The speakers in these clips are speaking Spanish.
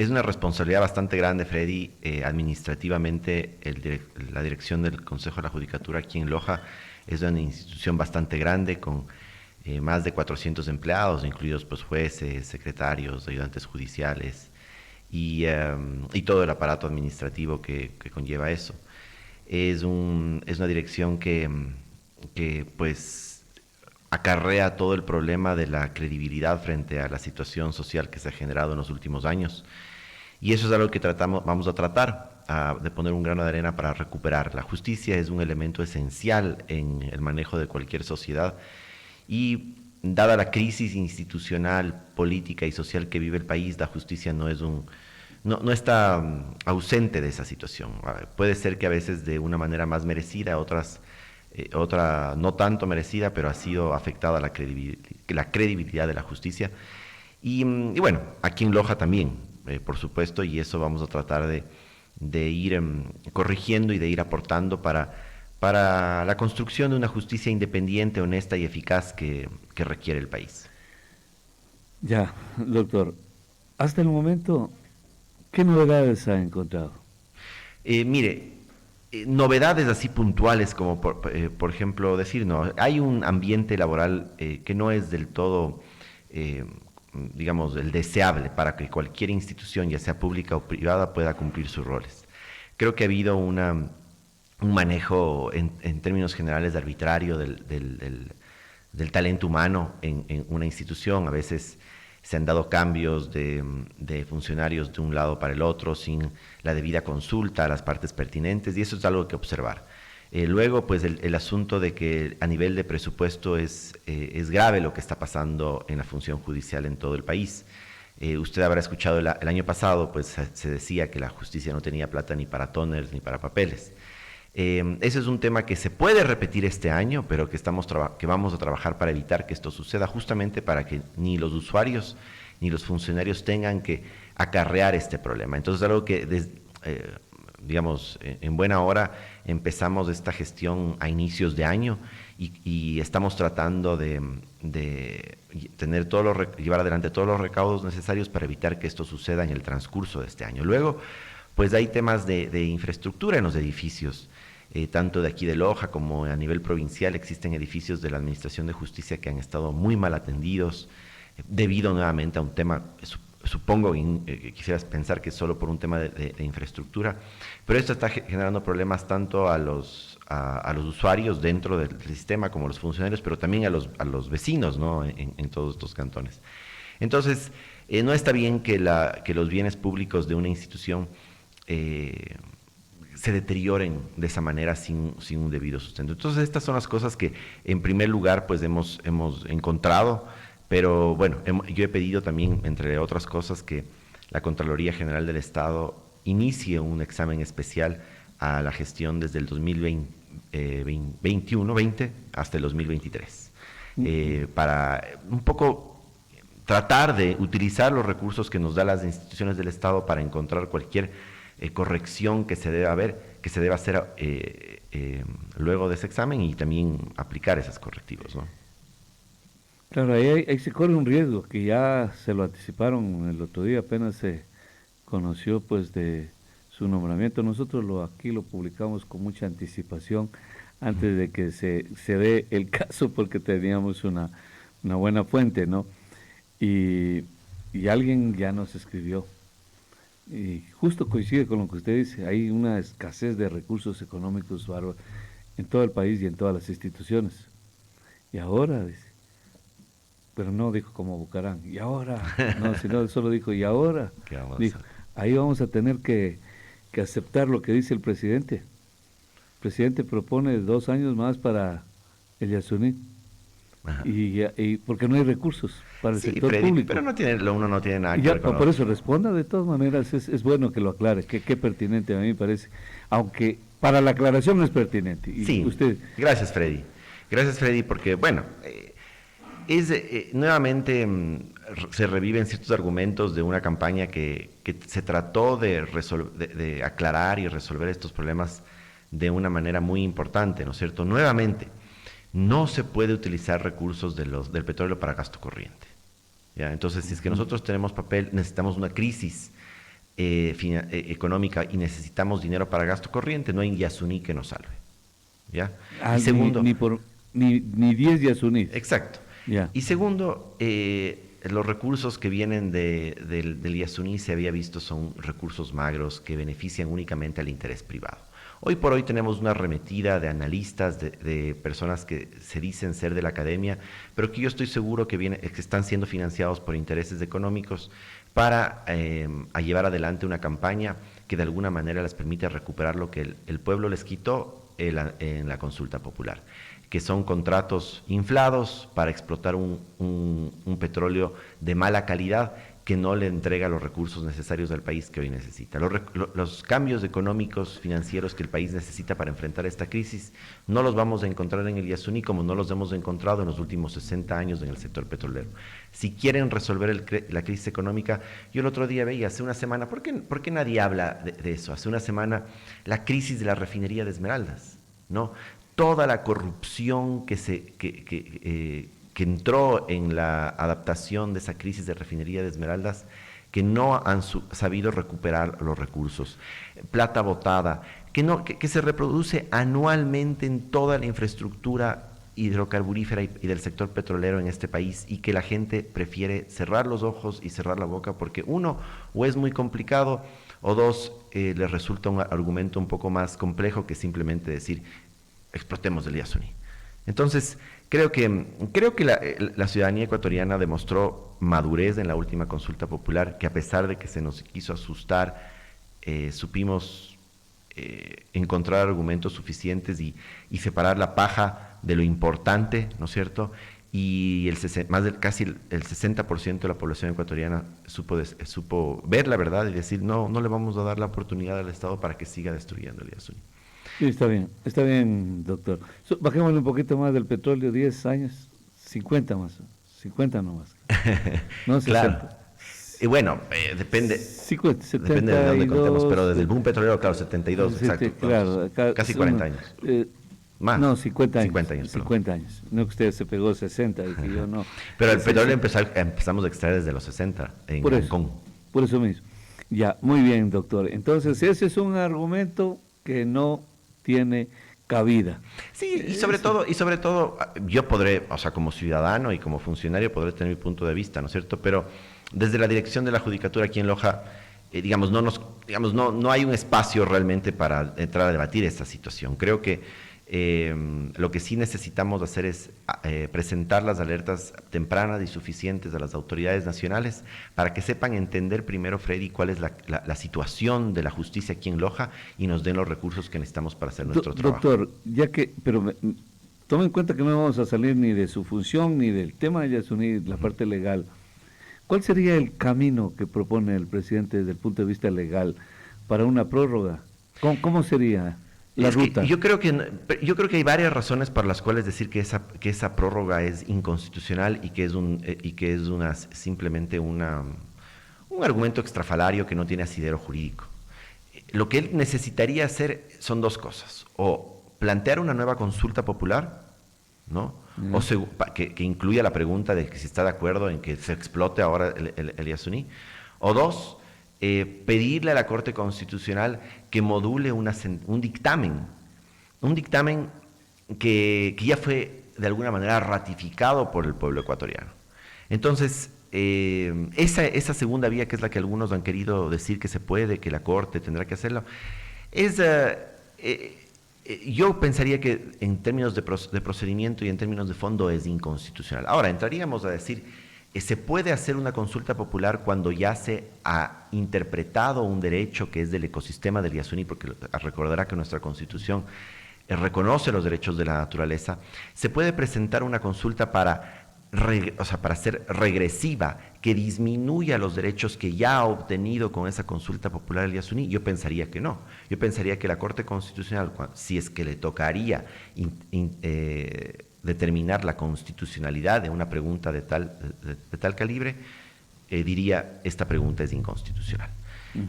Es una responsabilidad bastante grande, Freddy, administrativamente la dirección del Consejo de la Judicatura aquí en Loja es una institución bastante grande con más de 400 empleados, incluidos pues, jueces, secretarios, ayudantes judiciales y todo el aparato administrativo que conlleva eso. Es una dirección que pues acarrea todo el problema de la credibilidad frente a la situación social que se ha generado en los últimos años. Y eso es algo que vamos a tratar de poner un grano de arena para recuperar. La justicia es un elemento esencial en el manejo de cualquier sociedad y dada la crisis institucional, política y social que vive el país, la justicia no está ausente de esa situación. Puede ser que a veces de una manera más merecida, otra no tanto merecida, pero ha sido afectada la credibilidad de la justicia. Y bueno, aquí en Loja también, por supuesto, y eso vamos a tratar de ir corrigiendo y de ir aportando para la construcción de una justicia independiente, honesta y eficaz que requiere el país. Ya, doctor, hasta el momento, ¿qué novedades ha encontrado? Mire, novedades así puntuales como por ejemplo decir, no, hay un ambiente laboral que no es del todo, eh, digamos, el deseable para que cualquier institución, ya sea pública o privada, pueda cumplir sus roles. Creo que ha habido un manejo en términos generales de arbitrario del talento humano en una institución. A veces se han dado cambios de funcionarios de un lado para el otro sin la debida consulta a las partes pertinentes, y eso es algo que observar. Luego, pues el asunto de que a nivel de presupuesto es grave lo que está pasando en la función judicial en todo el país. Usted habrá escuchado el año pasado, pues se decía que la justicia no tenía plata ni para toners ni para papeles. Ese es un tema que se puede repetir este año, pero que vamos a trabajar para evitar que esto suceda, justamente para que ni los usuarios ni los funcionarios tengan que acarrear este problema. Entonces, algo que, digamos, en buena hora empezamos esta gestión a inicios de año y estamos tratando de tener llevar adelante todos los recaudos necesarios para evitar que esto suceda en el transcurso de este año. Luego, pues hay temas de infraestructura en los edificios. Tanto de aquí de Loja como a nivel provincial existen edificios de la Administración de Justicia que han estado muy mal atendidos, debido nuevamente a un tema, supongo, quisieras pensar que es solo por un tema de infraestructura, pero esto está generando problemas tanto a los usuarios dentro del sistema como a los funcionarios, pero también a los vecinos, ¿no? En todos estos cantones. Entonces, no está bien que los bienes públicos de una institución se deterioren de esa manera sin un debido sustento. Entonces, estas son las cosas que en primer lugar pues hemos encontrado, pero bueno, yo he pedido también, entre otras cosas, que la Contraloría General del Estado inicie un examen especial a la gestión desde el 2021-20 hasta el 2023, para un poco tratar de utilizar los recursos que nos da las instituciones del Estado para encontrar cualquier corrección que se deba hacer luego de ese examen, y también aplicar esos correctivos, ¿no? Claro, ahí se corre un riesgo que ya se lo anticiparon el otro día, apenas se conoció pues de su nombramiento. Nosotros aquí lo publicamos con mucha anticipación antes de que se dé el caso, porque teníamos una buena fuente, ¿no? Y, y alguien ya nos escribió. Y justo coincide con lo que usted dice, hay una escasez de recursos económicos bárbaro en todo el país y en todas las instituciones. Y ahora, dice, pero no dijo como Bucarán, y ahora, no, sino solo dijo, y ahora, ¿Qué vamos a dijo, hacer? ahí vamos a tener que aceptar lo que dice el presidente. El presidente propone 2 años más para el Yasuní, Ajá. y porque no hay recursos para el Sí, sector Freddy, pero público. uno no tiene nada Y que ya, ver con lo por otro. eso responda, de todas maneras, es bueno que lo aclare, qué pertinente a mí me parece, aunque para la aclaración es pertinente. Y Sí, usted, gracias, Freddy. Gracias, Freddy, porque, bueno, nuevamente se reviven ciertos argumentos de una campaña que se trató de aclarar y resolver estos problemas de una manera muy importante, ¿no es cierto? Nuevamente, no se puede utilizar recursos del petróleo para gasto corriente. ¿Ya? Entonces, si es que nosotros tenemos papel, necesitamos una crisis económica y necesitamos dinero para gasto corriente, no hay Yasuní que nos salve. ¿Ya? Ah, Y segundo, ni 10 Yasunís. exacto. Ya. Y segundo, los recursos que vienen del Yasuní se había visto son recursos magros que benefician únicamente al interés privado. Hoy por hoy tenemos una arremetida de analistas, de personas que se dicen ser de la academia, pero que yo estoy seguro que están siendo financiados por intereses económicos para a llevar adelante una campaña que de alguna manera les permite recuperar lo que el pueblo les quitó en la consulta popular, que son contratos inflados para explotar un petróleo de mala calidad que no le entrega los recursos necesarios al país que hoy necesita. Los cambios económicos, financieros que el país necesita para enfrentar esta crisis no los vamos a encontrar en el Yasuní como no los hemos encontrado en los últimos 60 años en el sector petrolero. Si quieren resolver la crisis económica, yo el otro día veía, hace una semana, ¿por qué nadie habla de eso? Hace una semana, la crisis de la refinería de Esmeraldas, ¿no? Toda la corrupción que entró en la adaptación de esa crisis de refinería de Esmeraldas, que no han sabido recuperar los recursos, plata botada, que se reproduce anualmente en toda la infraestructura hidrocarburífera y del sector petrolero en este país, y que la gente prefiere cerrar los ojos y cerrar la boca porque uno, o es muy complicado, o dos, les resulta un argumento un poco más complejo que simplemente decir explotemos el Yasuní. Entonces, creo que la ciudadanía ecuatoriana demostró madurez en la última consulta popular, que a pesar de que se nos quiso asustar, supimos encontrar argumentos suficientes y separar la paja de lo importante, ¿no es cierto? Y casi el 60% de la población ecuatoriana supo ver la verdad y decir, no le vamos a dar la oportunidad al Estado para que siga destruyendo el Yasuní. Sí, está bien, doctor. Bajémosle un poquito más del petróleo, 10 años, 50 más, 50 nomás. No 60. Claro. Y bueno, depende 50, depende de dónde contemos, pero desde el boom petróleo, petrolero, claro, 72, exacto. claro, Casi 40 años. Más. No, 50 años. 50 años. 50 años. No que usted se pegó 60 y que yo no. Pero el petróleo empezamos a extraer desde los 60 en Hong Kong. Por eso mismo. Ya, muy bien, doctor. Entonces, ese es un argumento que no tiene cabida. Sí, y sobre todo, yo podré, o sea, como ciudadano y como funcionario podré tener mi punto de vista, ¿no es cierto? Pero desde la dirección de la Judicatura aquí en Loja, no hay un espacio realmente para entrar a debatir esta situación. Creo que lo que sí necesitamos hacer es presentar las alertas tempranas y suficientes a las autoridades nacionales para que sepan entender primero, Freddy, cuál es la situación de la justicia aquí en Loja y nos den los recursos que necesitamos para hacer nuestro trabajo. Doctor, tome en cuenta que no vamos a salir ni de su función ni del tema de Yasuní, la parte legal. ¿Cuál sería el camino que propone el presidente desde el punto de vista legal para una prórroga? ¿Cómo sería la ruta? Yo creo que hay varias razones para las cuales decir que esa prórroga es inconstitucional y que es simplemente un argumento extrafalario que no tiene asidero jurídico. Lo que él necesitaría hacer son dos cosas: o plantear una nueva consulta popular, ¿no? O que incluya la pregunta de que si está de acuerdo en que se explote ahora el Yasuní, o dos, pedirle a la Corte Constitucional que module un dictamen que ya fue de alguna manera ratificado por el pueblo ecuatoriano. Entonces, esa segunda vía, que es la que algunos han querido decir que se puede, que la Corte tendrá que hacerlo, yo pensaría que en términos de procedimiento y en términos de fondo es inconstitucional. Ahora, entraríamos a decir, se puede hacer una consulta popular cuando ya se ha interpretado un derecho que es del ecosistema del Yasuní, porque recordará que nuestra Constitución reconoce los derechos de la naturaleza. Se puede presentar una consulta para ser regresiva, que disminuya los derechos que ya ha obtenido con esa consulta popular el Yasuní. Yo pensaría que no. Yo pensaría que la Corte Constitucional, si es que le tocaría determinar la constitucionalidad de una pregunta de tal calibre, diría, esta pregunta es inconstitucional.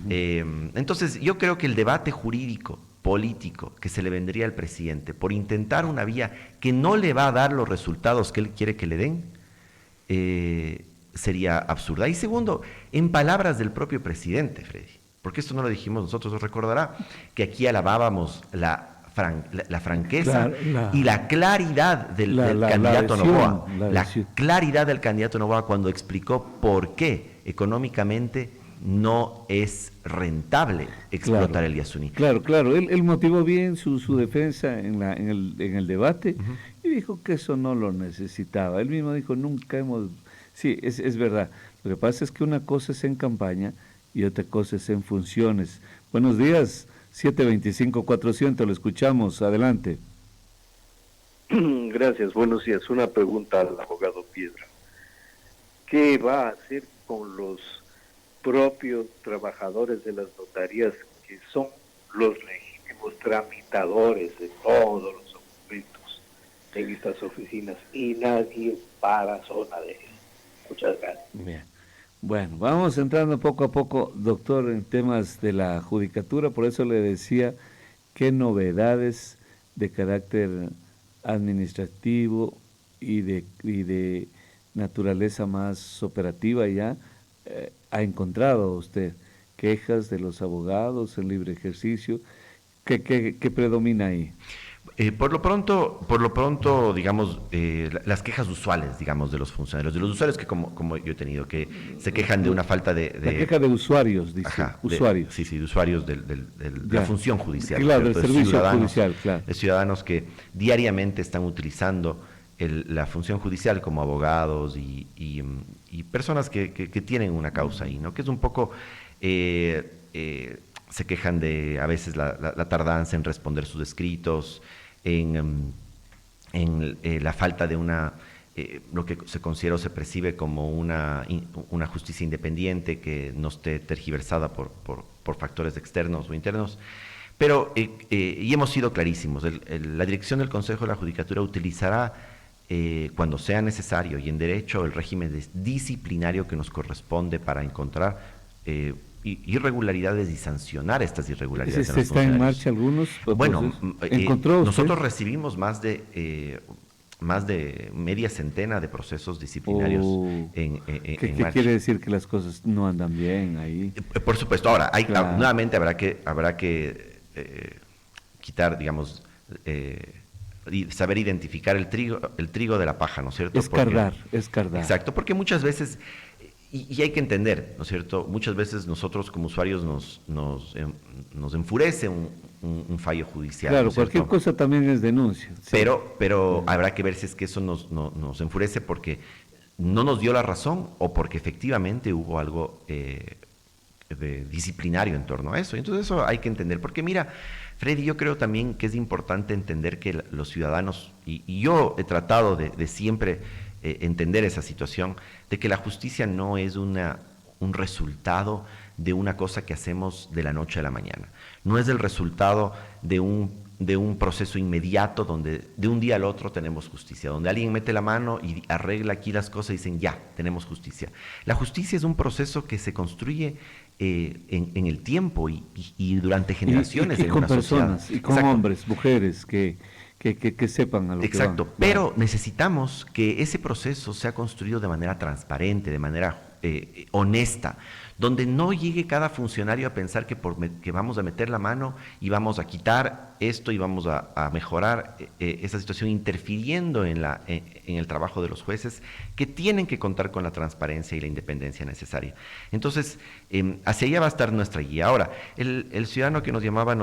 Entonces, yo creo que el debate jurídico, político, que se le vendría al presidente por intentar una vía que no le va a dar los resultados que él quiere que le den, sería absurda. Y segundo, en palabras del propio presidente, Freddy, porque esto no lo dijimos nosotros, recordará que aquí alabábamos la franqueza y la claridad del candidato Noboa, la claridad del candidato Noboa cuando explicó por qué económicamente no es rentable explotar el Yasuní. Claro, él motivó bien su defensa en el debate y dijo que eso no lo necesitaba. Él mismo dijo, nunca hemos... Sí, es verdad. Lo que pasa es que una cosa es en campaña y otra cosa es en funciones. Buenos días, 725-400, lo escuchamos, adelante. Gracias, buenos días. Una pregunta al abogado Piedra. ¿Qué va a hacer con los propios trabajadores de las notarías que son los legítimos tramitadores de todos los documentos en estas oficinas y nadie para zona de eso? Muchas gracias. Bien. Bueno, vamos entrando poco a poco, doctor, en temas de la judicatura, por eso le decía qué novedades de carácter administrativo y de naturaleza más operativa ya ha encontrado usted. Quejas de los abogados en libre ejercicio, ¿qué predomina ahí? Por lo pronto, digamos, las quejas usuales, digamos, de los funcionarios, de los usuarios que como yo he tenido, que se quejan de una falta de... La queja de usuarios, dice. Ajá, usuarios. De usuarios de la función judicial. Claro, del servicio judicial, claro. De ciudadanos que diariamente están utilizando la función judicial como abogados y personas que tienen una causa ahí, ¿no? Que es un poco... se quejan de a veces la tardanza en responder sus escritos, en la falta de lo que se considera o se percibe como una justicia independiente que no esté tergiversada por factores externos o internos. Pero, y hemos sido clarísimos, la dirección del Consejo de la Judicatura utilizará, cuando sea necesario y en derecho, el régimen disciplinario que nos corresponde para encontrar irregularidades y sancionar estas irregularidades. ¿Se está en marcha algunos? Bueno, nosotros recibimos más de media centena de procesos disciplinarios ¿Qué quiere decir que las cosas no andan bien ahí? Por supuesto. Ahora, nuevamente habrá que quitar, digamos, saber identificar el trigo de la paja, ¿no es cierto? Escardar. Exacto, porque muchas veces... Y hay que entender, ¿no es cierto? Muchas veces nosotros como usuarios nos enfurece un fallo judicial. Claro, ¿no es cualquier cierto? cosa también es denuncia. Sí. Pero habrá que ver si es que eso nos enfurece porque no nos dio la razón o porque efectivamente hubo algo de disciplinario en torno a eso. Entonces eso hay que entender. Porque mira, Freddy, yo creo también que es importante entender que los ciudadanos, y yo he tratado de siempre entender esa situación, de que la justicia no es un resultado de una cosa que hacemos de la noche a la mañana. No es el resultado de un proceso inmediato donde de un día al otro tenemos justicia, donde alguien mete la mano y arregla aquí las cosas y dicen ya, tenemos justicia. La justicia es un proceso que se construye en el tiempo y durante generaciones y en con una personas, sociedad. y con hombres, mujeres que sepan a lo Exacto, que van. pero necesitamos que ese proceso sea construido de manera transparente, de manera honesta, donde no llegue cada funcionario a pensar que vamos a meter la mano y vamos a quitar esto y vamos a mejorar esa situación, interfiriendo en el trabajo de los jueces, que tienen que contar con la transparencia y la independencia necesaria. Entonces, hacia allá va a estar nuestra guía. Ahora, el ciudadano que nos llamaba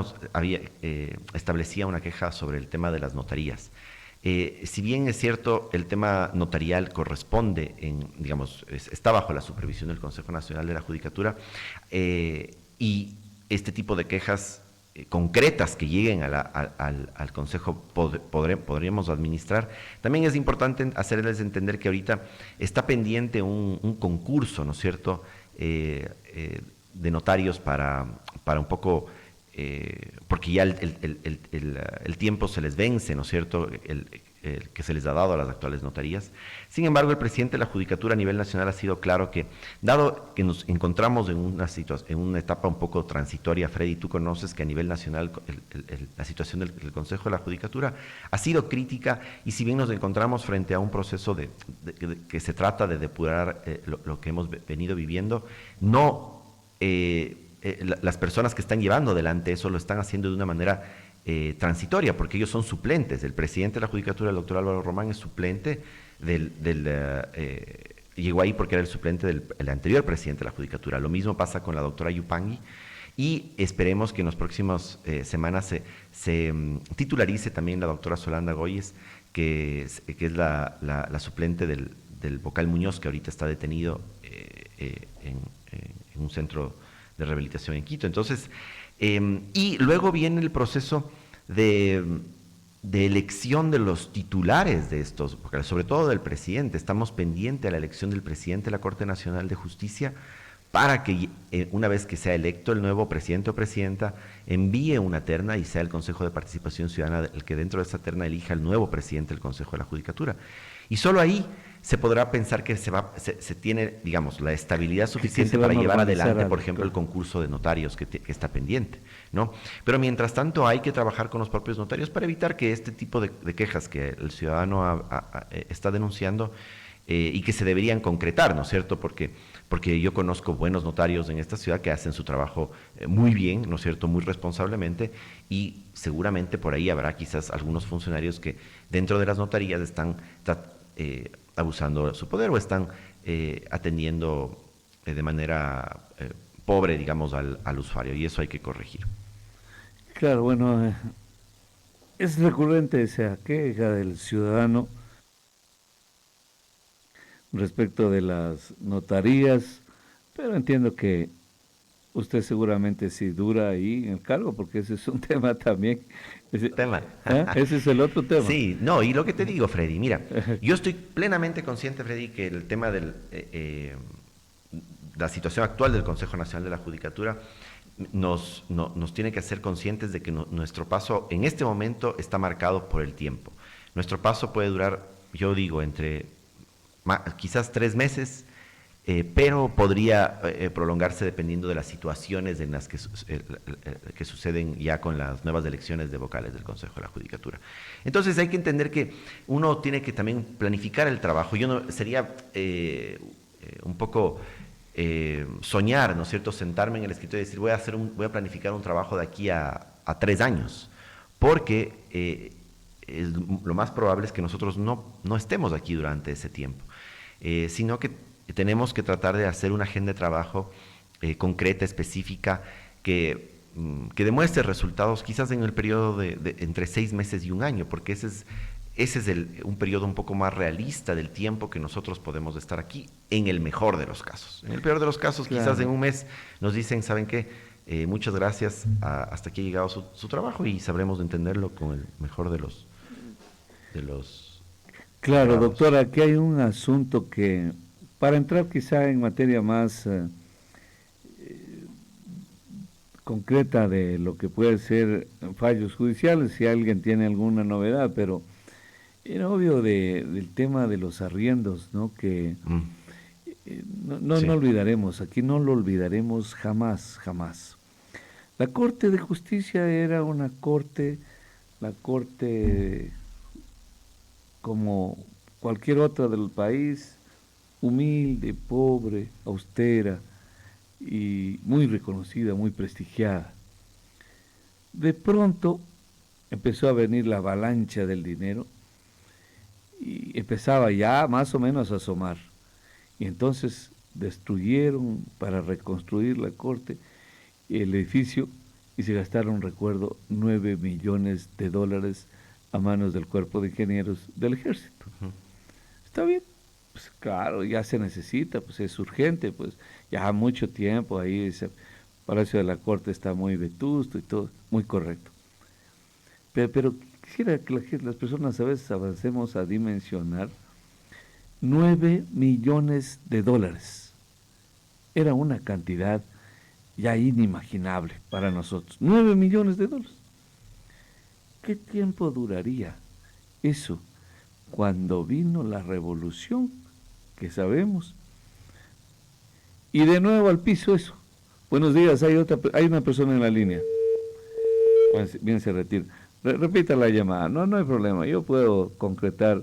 establecía una queja sobre el tema de las notarías. Si bien es cierto, el tema notarial corresponde, está bajo la supervisión del Consejo Nacional de la Judicatura, y este tipo de quejas concretas que lleguen al Consejo podríamos administrar. También es importante hacerles entender que ahorita está pendiente un concurso, ¿no es cierto?, de notarios para un poco... porque ya el tiempo se les vence, ¿no es cierto?, el que se les ha dado a las actuales notarías. Sin embargo, el presidente de la Judicatura a nivel nacional ha sido claro que, dado que nos encontramos en una etapa un poco transitoria, Freddy, tú conoces que a nivel nacional la situación del Consejo de la Judicatura ha sido crítica, y si bien nos encontramos frente a un proceso que se trata de depurar lo que hemos venido viviendo, no... las personas que están llevando adelante eso lo están haciendo de una manera transitoria, porque ellos son suplentes. El presidente de la Judicatura, el doctor Álvaro Román, es suplente llegó ahí porque era el suplente del anterior presidente de la Judicatura. Lo mismo pasa con la doctora Yupangui, y esperemos que en las próximas semanas se titularice también la doctora Solanda Goyes, que es la suplente del vocal Muñoz, que ahorita está detenido en un centro de rehabilitación en Quito. Entonces, y luego viene el proceso de elección de los titulares de estos vocales, sobre todo del presidente. Estamos pendientes de la elección del presidente de la Corte Nacional de Justicia, para que una vez que sea electo el nuevo presidente o presidenta, envíe una terna y sea el Consejo de Participación Ciudadana el que dentro de esa terna elija el nuevo presidente del Consejo de la Judicatura. Y solo ahí se podrá pensar que se tiene, digamos, la estabilidad suficiente para llevar adelante, por ejemplo, el concurso de notarios que está pendiente, ¿no? Pero mientras tanto hay que trabajar con los propios notarios para evitar que este tipo de quejas que el ciudadano está denunciando y que se deberían concretar, ¿no es cierto? Porque yo conozco buenos notarios en esta ciudad que hacen su trabajo muy bien, ¿no es cierto?, muy responsablemente, y seguramente por ahí habrá quizás algunos funcionarios que dentro de las notarías están abusando de su poder, o están atendiendo de manera pobre, digamos, al usuario, y eso hay que corregir. Claro, bueno, es recurrente esa queja del ciudadano respecto de las notarías, pero entiendo que usted seguramente sí dura ahí en el cargo, porque ese es un tema también. Ese es el otro tema. Sí, no, y lo que te digo, Freddy, mira, yo estoy plenamente consciente, Freddy, que el tema de la situación actual del Consejo Nacional de la Judicatura nos tiene que hacer conscientes de que nuestro paso en este momento está marcado por el tiempo. Nuestro paso puede durar, yo digo, entre quizás 3 meses, pero podría prolongarse dependiendo de las situaciones en las que suceden ya con las nuevas elecciones de vocales del Consejo de la Judicatura. Entonces hay que entender que uno tiene que también planificar el trabajo. Sería un poco soñar, ¿no es cierto?, sentarme en el escritorio y decir voy a planificar un trabajo de aquí a 3 años, porque lo más probable es que nosotros no estemos aquí durante ese tiempo, sino que tenemos que tratar de hacer una agenda de trabajo concreta, específica, que demuestre resultados quizás en el periodo de entre 6 meses y 1 año, porque ese es un periodo un poco más realista del tiempo que nosotros podemos estar aquí, en el mejor de los casos. En el peor de los casos, claro, quizás en 1 mes nos dicen, ¿saben qué? Muchas gracias, hasta aquí ha llegado su trabajo, y sabremos entenderlo con el mejor de los Claro, doctora, aquí hay un asunto que, para entrar quizá en materia más concreta de lo que puede ser fallos judiciales, si alguien tiene alguna novedad, pero era obvio del tema de los arriendos, ¿no? Que no olvidaremos, aquí no lo olvidaremos jamás, jamás. La Corte de Justicia era una corte, la Corte como cualquier otra del país, humilde, pobre, austera y muy reconocida, muy prestigiada. De pronto empezó a venir la avalancha del dinero y empezaba ya más o menos a asomar. Y entonces destruyeron para reconstruir la corte el edificio y se gastaron, recuerdo, $9 millones a manos del Cuerpo de Ingenieros del Ejército. Está bien, pues claro, ya se necesita, pues es urgente, pues ya mucho tiempo ahí, ese Palacio de la Corte está muy vetusto y todo, muy correcto. Pero quisiera que las personas a veces avancemos a dimensionar $9 millones. Era una cantidad ya inimaginable para nosotros. $9 millones. ¿Qué tiempo duraría eso cuando vino la revolución, que sabemos? Y de nuevo al piso eso. Buenos días, hay una persona en la línea. Bien, se retira. Repita la llamada. No hay problema, yo puedo concretar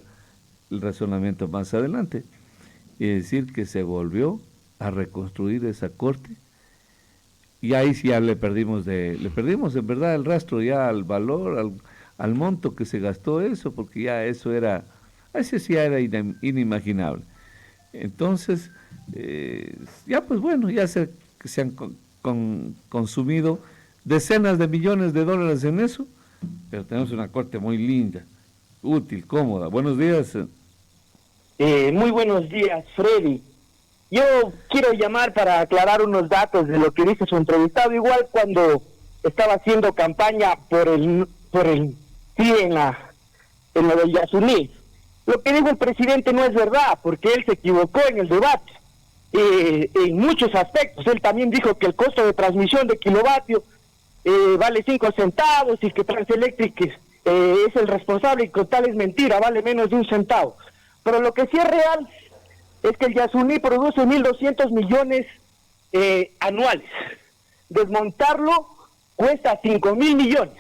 el razonamiento más adelante y decir que se volvió a reconstruir esa corte y ahí sí ya le perdimos en verdad el rastro ya al valor, al monto que se gastó eso, porque ya eso ese sí era inimaginable. Entonces, ya pues bueno, se han consumido decenas de millones de dólares en eso, pero tenemos una corte muy linda, útil, cómoda. Buenos días. Muy buenos días, Freddy. Yo quiero llamar para aclarar unos datos de lo que dice su entrevistado. Igual cuando estaba haciendo campaña por el sí en lo del Yasuní. Lo que dijo el presidente no es verdad, porque él se equivocó en el debate. En muchos aspectos. Él también dijo que el costo de transmisión de kilovatio vale 5 centavos y que Transelectric es el responsable, y con tal es mentira, vale menos de 1 centavo. Pero lo que sí es real es que el Yasuní produce 1.200 millones anuales. Desmontarlo cuesta 5.000 millones.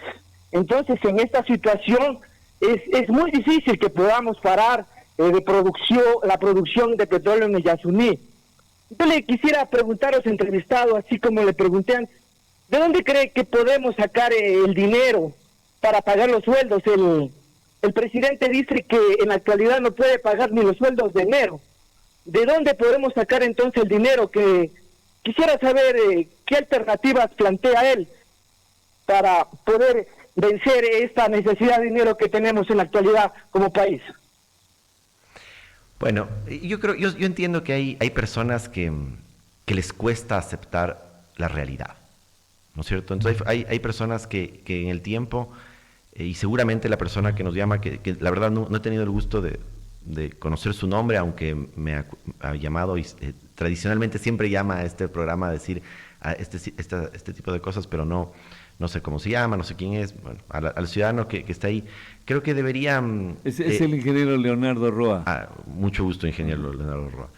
Entonces, en esta situación es muy difícil que podamos parar la producción de petróleo en el Yasuní. Yo le quisiera preguntar a los entrevistados, así como le pregunté antes, ¿de dónde cree que podemos sacar el dinero para pagar los sueldos? El presidente dice que en la actualidad no puede pagar ni los sueldos de enero. ¿De dónde podemos sacar entonces el dinero? Que quisiera saber qué alternativas plantea él para poder vencer esta necesidad de dinero que tenemos en la actualidad como país. Bueno, yo entiendo que hay personas que les cuesta aceptar la realidad, ¿no es cierto? Entonces hay personas que en el tiempo, y seguramente la persona que nos llama, que la verdad no he tenido el gusto de conocer su nombre, aunque me ha llamado y tradicionalmente siempre llama a este programa a decir este tipo de cosas, pero no sé cómo se llama, no sé quién es. Bueno, al ciudadano que está ahí, creo que debería... Es el ingeniero Leonardo Roa. Mucho gusto, ingeniero Leonardo Roa.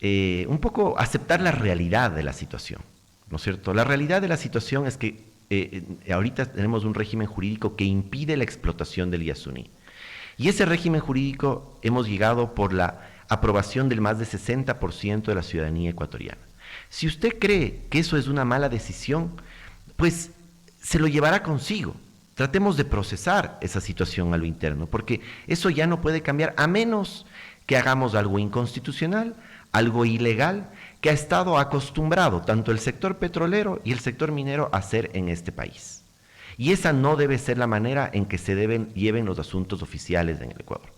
Un poco aceptar la realidad de la situación, ¿no es cierto? La realidad de la situación es que ahorita tenemos un régimen jurídico que impide la explotación del Yasuní. Y ese régimen jurídico hemos llegado por la aprobación del más de 60% de la ciudadanía ecuatoriana. Si usted cree que eso es una mala decisión, pues se lo llevará consigo. Tratemos de procesar esa situación a lo interno, porque eso ya no puede cambiar a menos que hagamos algo inconstitucional, algo ilegal, que ha estado acostumbrado tanto el sector petrolero y el sector minero a hacer en este país. Y esa no debe ser la manera en que se lleven los asuntos oficiales en el Ecuador.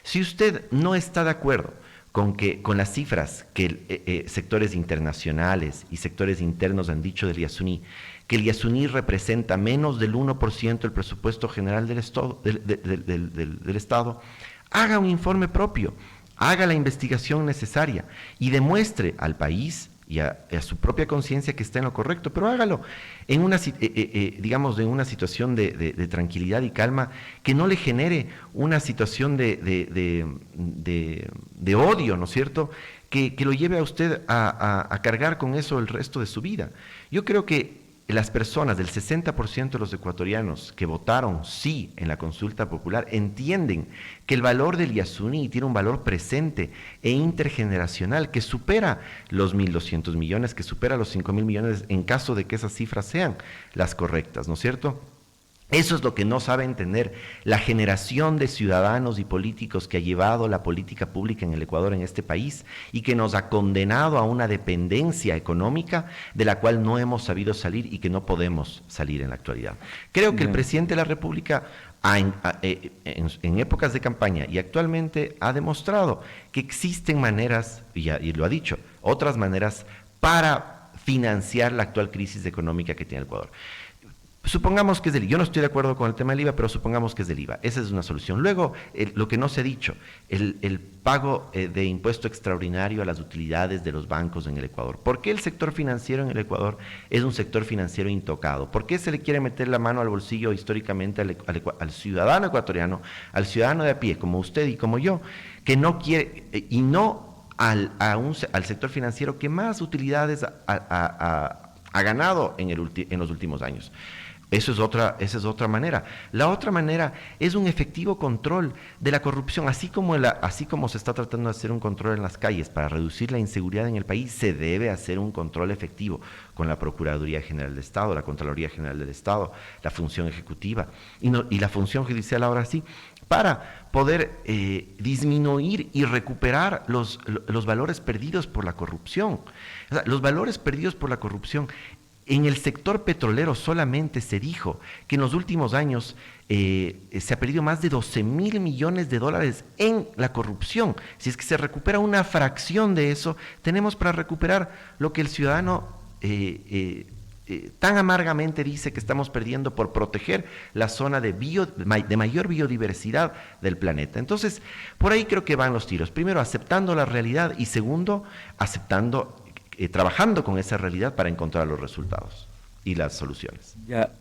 Si usted no está de acuerdo con las cifras que sectores internacionales y sectores internos han dicho del Yasuní, que el Yasuní representa menos del 1% del presupuesto general del Estado, haga un informe propio, haga la investigación necesaria y demuestre al país y a su propia conciencia que está en lo correcto, pero hágalo en una situación de tranquilidad y calma, que no le genere una situación de odio, ¿no es cierto?, que lo lleve a usted a cargar con eso el resto de su vida. Yo creo que las personas, del 60% de los ecuatorianos que votaron sí en la consulta popular, entienden que el valor del Yasuní tiene un valor presente e intergeneracional que supera los 1.200 millones, que supera los 5.000 millones en caso de que esas cifras sean las correctas, ¿no es cierto? Eso es lo que no sabe entender la generación de ciudadanos y políticos que ha llevado la política pública en el Ecuador, en este país, y que nos ha condenado a una dependencia económica de la cual no hemos sabido salir y que no podemos salir en la actualidad. Creo que el presidente de la República en épocas de campaña y actualmente ha demostrado que existen maneras, y lo ha dicho, otras maneras para financiar la actual crisis económica que tiene el Ecuador. Supongamos que es del IVA. Yo no estoy de acuerdo con el tema del IVA, pero supongamos que es del IVA. Esa es una solución. Luego, lo que no se ha dicho, el pago de impuesto extraordinario a las utilidades de los bancos en el Ecuador. ¿Por qué el sector financiero en el Ecuador es un sector financiero intocado? ¿Por qué se le quiere meter la mano al bolsillo históricamente al ciudadano ecuatoriano, al ciudadano de a pie, como usted y como yo, que no quiere, y no al sector financiero que más utilidades ha ganado en los últimos años? Esa es otra manera. La otra manera es un efectivo control de la corrupción, así como se está tratando de hacer un control en las calles para reducir la inseguridad en el país, se debe hacer un control efectivo con la Procuraduría General del Estado, la Contraloría General del Estado, la función ejecutiva y la función judicial ahora sí, para poder disminuir y recuperar los valores perdidos por la corrupción. O sea, los valores perdidos por la corrupción. En el sector petrolero solamente se dijo que en los últimos años se ha perdido más de 12.000 millones de dólares en la corrupción. Si es que se recupera una fracción de eso, tenemos para recuperar lo que el ciudadano tan amargamente dice que estamos perdiendo por proteger la zona de mayor biodiversidad del planeta. Entonces, por ahí creo que van los tiros. Primero, aceptando la realidad y segundo, trabajando con esa realidad para encontrar los resultados y las soluciones. Ya,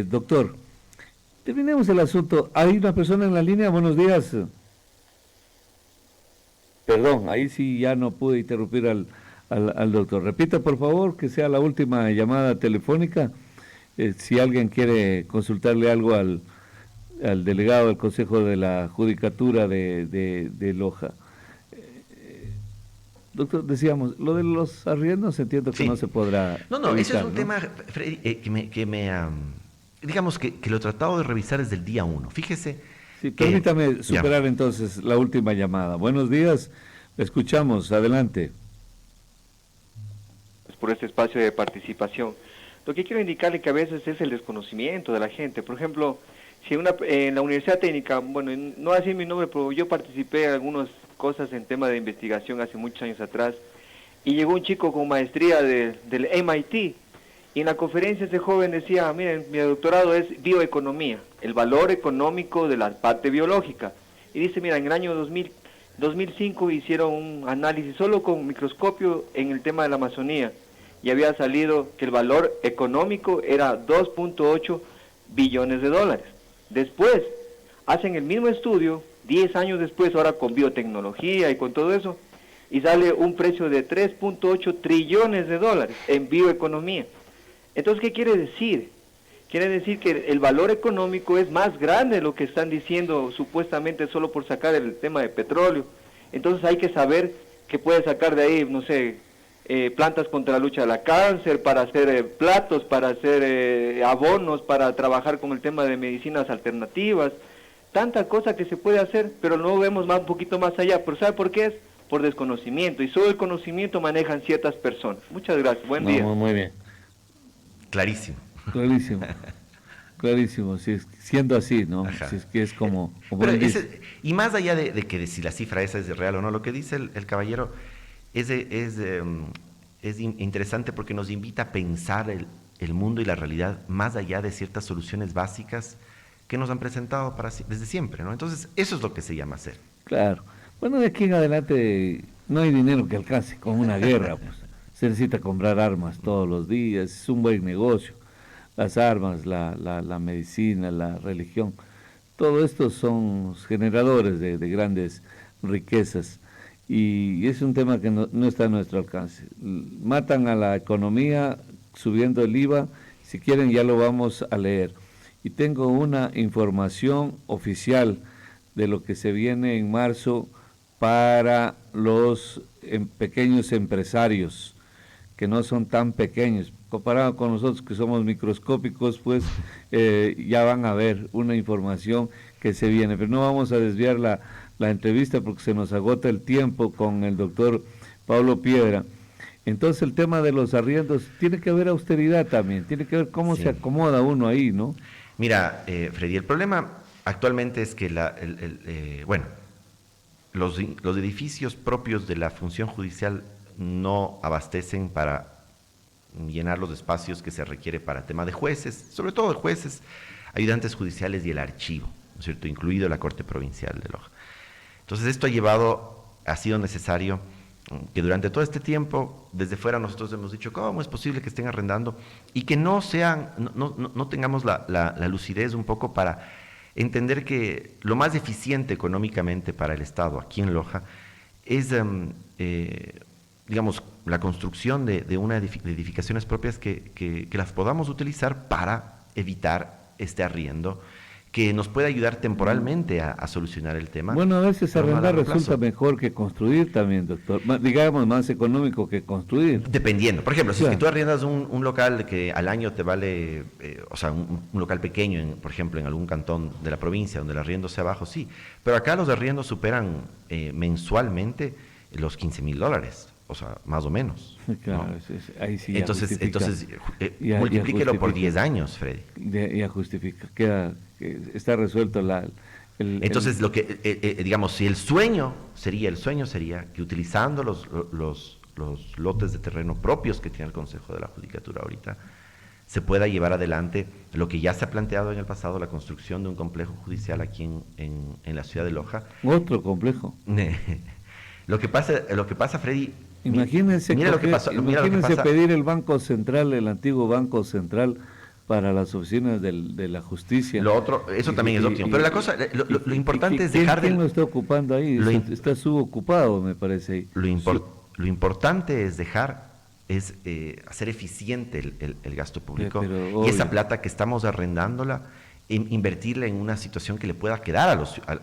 doctor, terminemos el asunto. Hay una persona en la línea, buenos días. Perdón, ahí sí ya no pude interrumpir al doctor. Repita, por favor, que sea la última llamada telefónica. Si alguien quiere consultarle algo al delegado del Consejo de la Judicatura de Loja. Doctor, decíamos, lo de los arriendos entiendo que no se podrá evitar, ese es un ¿no? tema, Freddy, digamos que lo he tratado de revisar desde el día 1. Fíjese. Sí, permítame superar entonces la última llamada. Buenos días, escuchamos, adelante. Por este espacio de participación. Lo que quiero indicarle que a veces es el desconocimiento de la gente. Por ejemplo, si en la Universidad Técnica, bueno, no voy a decir mi nombre, pero yo participé en algunas cosas en tema de investigación hace muchos años atrás, y llegó un chico con maestría del MIT, y en la conferencia ese joven decía, miren, mi doctorado es bioeconomía, el valor económico de la parte biológica. Y dice, mira, en el año 2005 hicieron un análisis solo con microscopio en el tema de la Amazonía, y había salido que el valor económico era 2.8 billones de dólares. Después, hacen el mismo estudio, 10 años después, ahora con biotecnología y con todo eso, y sale un precio de 3.8 trillones de dólares en bioeconomía. Entonces, ¿qué quiere decir? Quiere decir que el valor económico es más grande de lo que están diciendo supuestamente solo por sacar el tema de petróleo. Entonces hay que saber que puede sacar de ahí, no sé, plantas contra la lucha del cáncer, para hacer platos, para hacer abonos, para trabajar con el tema de medicinas alternativas. Tanta cosa que se puede hacer, pero no vemos un poquito más allá. ¿Pero sabe por qué es? Por desconocimiento. Y solo el conocimiento manejan ciertas personas. Muchas gracias. Buen día. Muy bien. Clarísimo. Clarísimo, siendo así, ¿no? Ajá. Si es que es como Pero y más allá de que si la cifra esa es real o no, lo que dice el caballero es interesante porque nos invita a pensar el mundo y la realidad más allá de ciertas soluciones básicas que nos han presentado desde siempre, ¿no? Entonces, eso es lo que se llama hacer. Claro. Bueno, de aquí en adelante no hay dinero que alcance con una guerra, pues. Se necesita comprar armas todos los días, es un buen negocio. Las armas, la medicina, la religión, todo esto son generadores de grandes riquezas y es un tema que no está a nuestro alcance. Matan a la economía subiendo el IVA, si quieren ya lo vamos a leer. Y tengo una información oficial de lo que se viene en marzo para los pequeños empresarios, que no son tan pequeños. Comparado con nosotros que somos microscópicos, pues ya van a ver una información que se viene. Pero no vamos a desviar la entrevista porque se nos agota el tiempo con el doctor Pablo Piedra. Entonces el tema de los arriendos, tiene que haber austeridad también, tiene que ver cómo se acomoda uno ahí, ¿no? Mira, Freddy, el problema actualmente es que los edificios propios de la función judicial no abastecen para llenar los espacios que se requiere para tema de jueces, sobre todo de jueces, ayudantes judiciales y el archivo, ¿no es cierto?, incluido la Corte Provincial de Loja. Entonces esto ha sido necesario que durante todo este tiempo, desde fuera nosotros hemos dicho, ¿cómo es posible que estén arrendando? Y que no tengamos la lucidez un poco para entender que lo más eficiente económicamente para el Estado aquí en Loja es, digamos, la construcción de edificaciones propias que las podamos utilizar para evitar este arriendo que nos puede ayudar temporalmente a solucionar el tema. Bueno, a veces pero no a arrendar largo resulta plazo. mejor que construir también, doctor. Digamos, más económico que construir. Dependiendo. Por ejemplo, si es Claro. que tú arriendas un local que al año te vale, o sea, un local pequeño, por ejemplo, en algún cantón de la provincia, donde el arriendo sea bajo, sí. Pero acá los arriendos superan mensualmente los $15,000, o sea, más o menos. Claro, ¿no? ahí sí ya Entonces, justifica. Ya multiplíquelo por justifica. 10 años, Freddy. Ya justifica, está resuelto Entonces, lo que, digamos, si el sueño sería que utilizando los lotes de terreno propios que tiene el Consejo de la Judicatura ahorita, se pueda llevar adelante lo que ya se ha planteado en el pasado, la construcción de un complejo judicial aquí en la ciudad de Loja. Otro complejo. Lo que pasa, Freddy, Imagínense, mira lo que pasó, mira lo que imagínense pasa. pedir el Banco Central, el antiguo Banco Central, para las oficinas de la justicia. Lo otro, eso también es óptimo. Pero la cosa, lo importante es dejar ¿Quién lo está ocupando ahí? Está subocupado, me parece. Ahí. Lo importante es hacer eficiente el gasto público Pero y esa obvio. plata que estamos arrendándola, invertirla en una situación que le pueda quedar a los a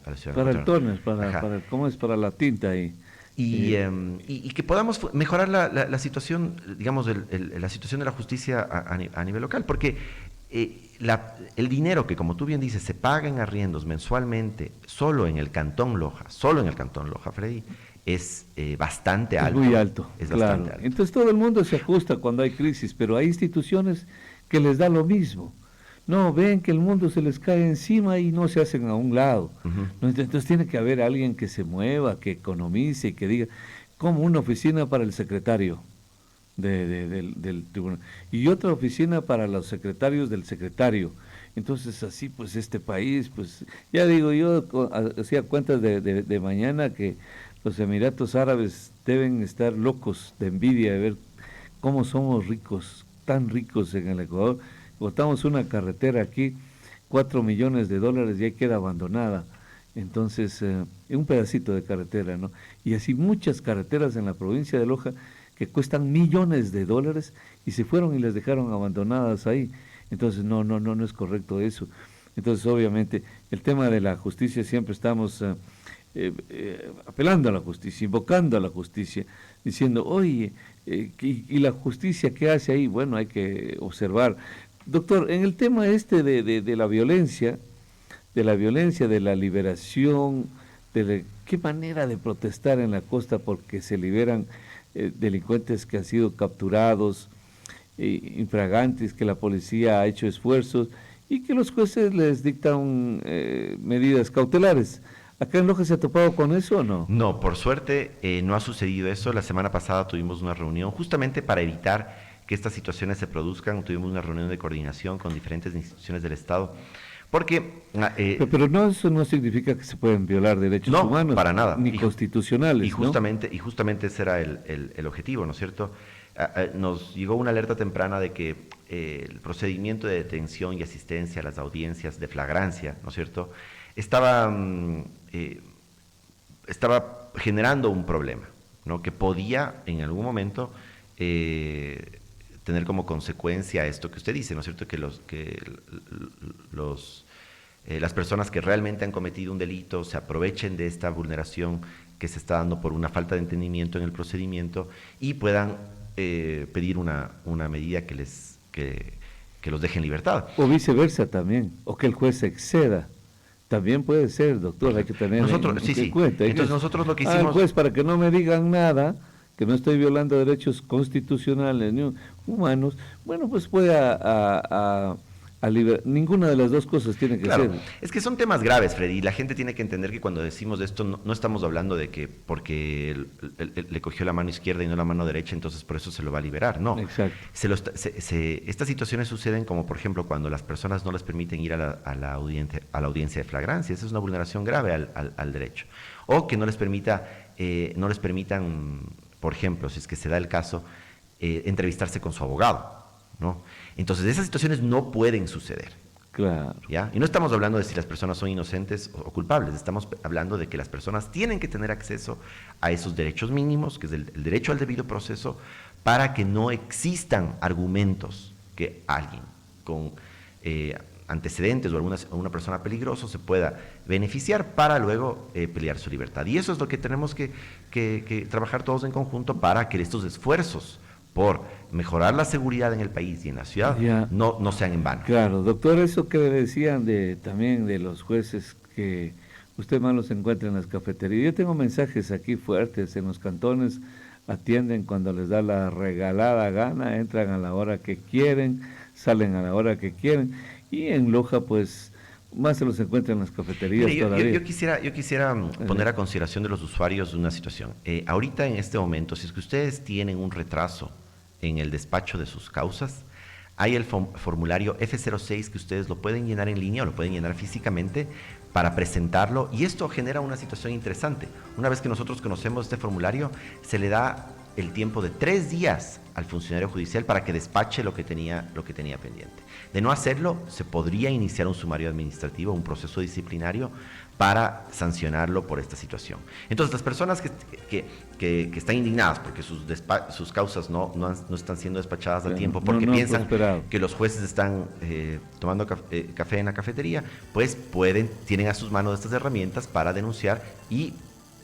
la ciudad. Para el tóner, Ajá. ¿cómo es? Para la tinta ahí. Y que podamos mejorar la situación, digamos, la situación de la justicia a nivel local, porque el dinero que, como tú bien dices, se paga en arriendos mensualmente solo en el Cantón Loja, Freddy, es bastante alto. Es muy alto, Es claro. bastante alto. Entonces todo el mundo se ajusta cuando hay crisis, pero hay instituciones que les da lo mismo. No, ven que el mundo se les cae encima y no se hacen a un lado. Ujú. ¿No? Entonces tiene que haber alguien que se mueva, que economice, que diga, como una oficina para el secretario del tribunal y otra oficina para los secretarios del secretario. Entonces así pues este país, pues ya digo yo, hacía cuentas de mañana que los Emiratos Árabes deben estar locos de envidia de ver cómo somos ricos, tan ricos en el Ecuador. Botamos una carretera aquí, $4 millones y ahí queda abandonada. Entonces, un pedacito de carretera, ¿no? Y así muchas carreteras en la provincia de Loja que cuestan $millones y se fueron y las dejaron abandonadas ahí. Entonces, no es correcto eso. Entonces, obviamente, el tema de la justicia siempre estamos apelando a la justicia, invocando a la justicia, diciendo, oye, ¿y la justicia qué hace ahí? Bueno, hay que observar. Doctor, en el tema de la violencia, de la liberación, qué manera de protestar en la costa porque se liberan delincuentes que han sido capturados, infragantes, que la policía ha hecho esfuerzos y que los jueces les dictan medidas cautelares. ¿Acá en Loja se ha topado con eso o no? No, por suerte no ha sucedido eso. La semana pasada tuvimos una reunión justamente para evitar que estas situaciones se produzcan. Tuvimos una reunión de coordinación con diferentes instituciones del Estado, porque... pero no, eso no significa que se pueden violar derechos humanos. Para nada. Ni constitucionales, y justamente ese era el objetivo, ¿no es cierto? Nos llegó una alerta temprana de que el procedimiento de detención y asistencia a las audiencias de flagrancia, ¿no es cierto?, estaba generando un problema, ¿no?, que podía en algún momento tener como consecuencia esto que usted dice, ¿no es cierto?, que las personas que realmente han cometido un delito se aprovechen de esta vulneración que se está dando por una falta de entendimiento en el procedimiento y puedan pedir una medida que los deje en libertad. O viceversa también, o que el juez se exceda. También puede ser, doctor, hay que tener en cuenta. Entonces nosotros lo que hicimos... el juez, para que no me digan nada, que no estoy violando derechos constitucionales ni humanos, bueno, pues puede ninguna de las dos cosas tiene que ser. Es que son temas graves, Freddy, y la gente tiene que entender que cuando decimos esto no estamos hablando de que porque le cogió la mano izquierda y no la mano derecha, entonces por eso se lo va a liberar, no. Exacto. Estas situaciones suceden como, por ejemplo, cuando las personas no les permiten ir a la audiencia de flagrancia. Esa es una vulneración grave al derecho. O que no les permitan, por ejemplo, si es que se da el caso, entrevistarse con su abogado, ¿no? Entonces, esas situaciones no pueden suceder. Claro. ¿Ya? Y no estamos hablando de si las personas son inocentes o culpables, estamos hablando de que las personas tienen que tener acceso a esos derechos mínimos, que es el derecho al debido proceso, para que no existan argumentos que alguien con antecedentes o alguna persona peligrosa se pueda beneficiar para luego pelear su libertad. Y eso es lo que tenemos que trabajar todos en conjunto para que estos esfuerzos por mejorar la seguridad en el país y en la ciudad no sean en vano. Claro, doctor, eso que decían también de los jueces que usted más los encuentra en las cafeterías. Yo tengo mensajes aquí fuertes en los cantones, atienden cuando les da la regalada gana, entran a la hora que quieren, salen a la hora que quieren, y en Loja pues más se los encuentra en las cafeterías. Mire, todavía. Yo quisiera poner a consideración de los usuarios una situación. Ahorita en este momento, si es que ustedes tienen un retraso en el despacho de sus causas, hay el formulario F06 que ustedes lo pueden llenar en línea o lo pueden llenar físicamente para presentarlo, y esto genera una situación interesante. Una vez que nosotros conocemos este formulario, se le da el tiempo de 3 días al funcionario judicial para que despache lo que tenía pendiente. De no hacerlo, se podría iniciar un sumario administrativo, un proceso disciplinario para sancionarlo por esta situación. Entonces, las personas que están indignadas porque sus causas no están siendo despachadas a tiempo, porque piensan que los jueces están tomando café en la cafetería, pues tienen a sus manos estas herramientas para denunciar y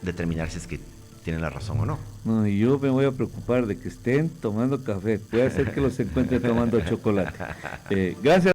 determinar si es que tienen la razón o no. No, y yo me voy a preocupar de que estén tomando café. Puede ser que los encuentre tomando chocolate. Gracias.